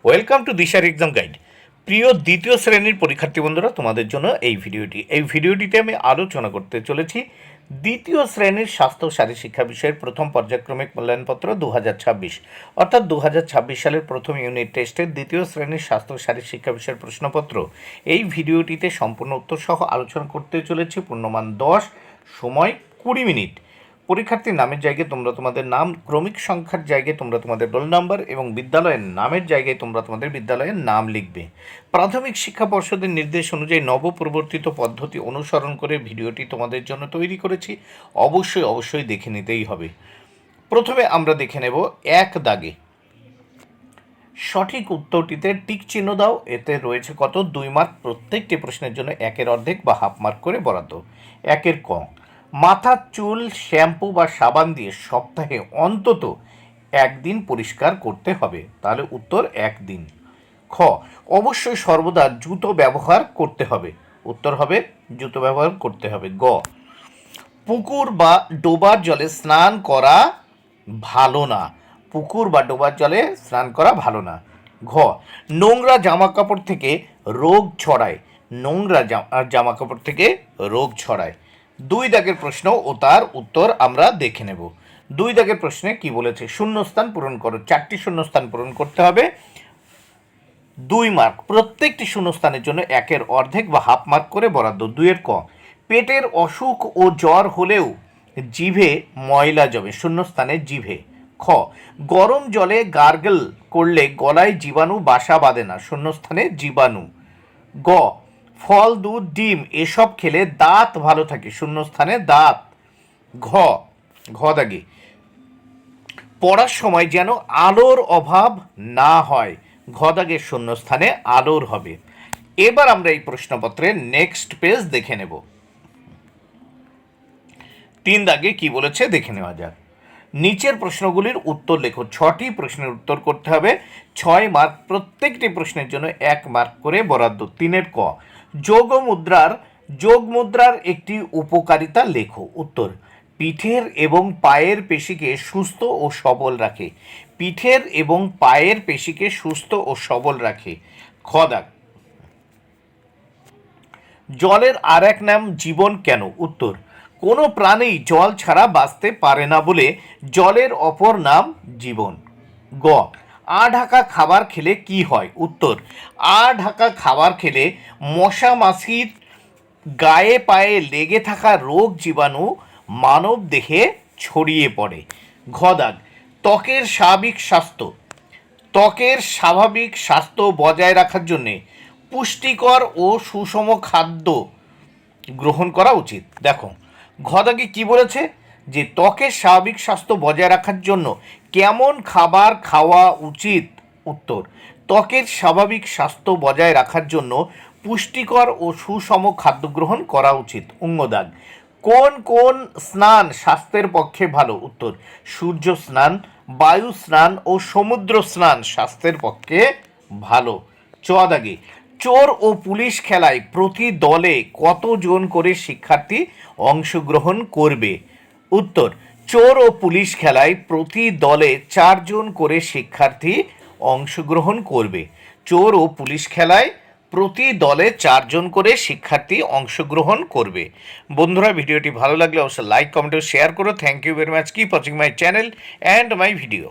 Welcome to দিশার exam guide. প্রিয় দ্বিতীয় শ্রেণীর পরীক্ষার্থী বন্ধুরা, তোমাদের জন্য এই ভিডিওটিতে আমি আলোচনা করতে চলেছি দ্বিতীয় শ্রেণীর স্বাস্থ্য ও শারীর শিক্ষা বিষয়ের প্রথম পর্যায়ক্রমিক মূল্যায়নপত্র 2026, অর্থাৎ 2026 সালের প্রথম ইউনিট টেস্টের দ্বিতীয় শ্রেণীর স্বাস্থ্য ও শারীর শিক্ষা বিষয়ের প্রশ্নপত্র। এই ভিডিওটিতে সম্পূর্ণ উত্তর সহ আলোচনা করতে চলেছি। পূর্ণমান 10, সময় 20 মিনিট। পরীক্ষার্থীর নামের জায়গায় তোমরা তোমাদের নাম, ক্রমিক সংখ্যার জায়গায় তোমরা তোমাদের রোল নাম্বার এবং বিদ্যালয়ের নামের জায়গায় তোমরা তোমাদের বিদ্যালয়ের নাম লিখবে। প্রাথমিক শিক্ষা পর্ষদের নির্দেশ অনুযায়ী নবপ্রবর্তিত পদ্ধতি অনুসরণ করে ভিডিওটি তোমাদের জন্য তৈরি করেছি। অবশ্যই দেখে নিতেই হবে। প্রথমে আমরা দেখে নেব এক দাগে সঠিক উত্তরটিতে টিক চিহ্ন দাও। এতে রয়েছে কত? 2 মার্ক। প্রত্যেকটি প্রশ্নের জন্য 1-এর অর্ধেক বা হাফ মার্ক করে বরাদ্দ। 1-এর ক, মাথার চুল শ্যাম্পু বা সাবান দিয়ে সপ্তাহে অন্তত 1 দিন পরিষ্কার করতে হবে। তাহলে উত্তর 1 দিন। খ, অবশ্যই সর্বদা জুতো ব্যবহার করতে হবে। উত্তর হবে জুতো ব্যবহার করতে হবে। গ, পুকুর বা ডোবার জলে স্নান করা ভালো না। পুকুর বা ডোবার জলে স্নান করা ভালো না। ঘ, নোংরা জামাকাপড় থেকে রোগ ছড়ায়। নোংরা জামাকাপড় থেকে রোগ ছড়ায়। 2 দাগের প্রশ্ন ও তার উত্তর আমরা দেখে নেব। 2 দাগের প্রশ্নে কি বলেছে? শূন্যস্থান পূরণ করো। 4টি শূন্যস্থান পূরণ করতে হবে। 2 মার্ক। প্রত্যেকটি শূন্যস্থানের জন্য 1-এর অর্ধেক বা হাফ মার্ক করে বরাদ্দ। 2-এর ক, পেটের অসুখ ও জ্বর হলেও জিভে ময়লা জমে। শূন্যস্থানে জিভে। খ, গরম জলে গার্গল করলে গলায় জীবাণু বাসা বাঁধে না। শূন্যস্থানে জীবাণু। গ, ফল, দুধ, ডিম এসব খেলে দাঁত ভালো থাকে। শূন্যস্থানে দাঁত। ঘ দাগে পড়ার সময় যেন আলোর অভাব না হয়। ঘ দাগের শূন্যস্থানে আলোর হবে। এবার আমরা এই প্রশ্নপত্রের নেক্সট পেজ দেখে নেব। 3 দাগে কি বলেছে দেখে নেওয়া যাক। নিচের প্রশ্নগুলির উত্তর লেখো। 6টি প্রশ্নের উত্তর করতে হবে। 6 মার্ক। প্রত্যেকটি প্রশ্নের জন্য 1 মার্ক করে বরাদ্দ। 3-এর ক, যোগ মুদ্রার একটি উপকারিতা লেখো। উত্তর, পিঠের এবং পায়ের পেশিকে সুস্থ ও সবল রাখে। পিঠের এবং পায়ের পেশিকে সুস্থ ও সবল রাখে। খ দাগ, জলের আর এক নাম জীবন কেন? উত্তর, কোনো প্রাণী জল ছাড়া বাঁচতে পারে না বলে জলের অপর নাম জীবন। গ, আ ঢাকা খাবার খেলে কি হয়? উত্তর, আ ঢাকা খাবার খেলে মশা মাছির গায়ে পায়ে লেগে থাকা রোগ জীবাণু মানব দেহে ছড়িয়ে পড়ে। ঘ দাগ, ত্বকের স্বাভাবিক স্বাস্থ্য বজায় রাখার জন্যে পুষ্টিকর ও সুষম খাদ্য গ্রহণ করা উচিত। দেখো, ঘ দাগে কি বলেছে? যে ত্বকের স্বাভাবিক স্বাস্থ্য বজায় রাখার জন্য কেমন খাবার খাওয়া উচিত? উত্তর, ত্বকের স্বাভাবিক স্বাস্থ্য বজায় রাখার জন্য পুষ্টিকর ও সুষম খাদ্য গ্রহণ করা উচিত। অঙ্গ দাগ, কোন কোন স্নান স্বাস্থ্যের পক্ষে ভালো? উত্তর, সূর্য স্নান, বায়ু স্নান ও সমুদ্র স্নান স্বাস্থ্যের পক্ষে ভালো। চ দাগে, চোর ও পুলিশ খেলায় প্রতি দলে কতজন করে শিক্ষার্থী অংশগ্রহণ করবে? উত্তর, চোর ও পুলিশ খেলায় প্রতি দলে 4 জন করে শিক্ষার্থী অংশগ্রহণ করবে। চোর ও পুলিশ খেলায় প্রতি দলে 4 জন করে শিক্ষার্থী অংশগ্রহণ করবে। বন্ধুরা, ভিডিওটি ভালো লাগলে অবশ্যই লাইক, কমেন্ট ও শেয়ার করো। Thank you very much. Keep watching my channel and my video.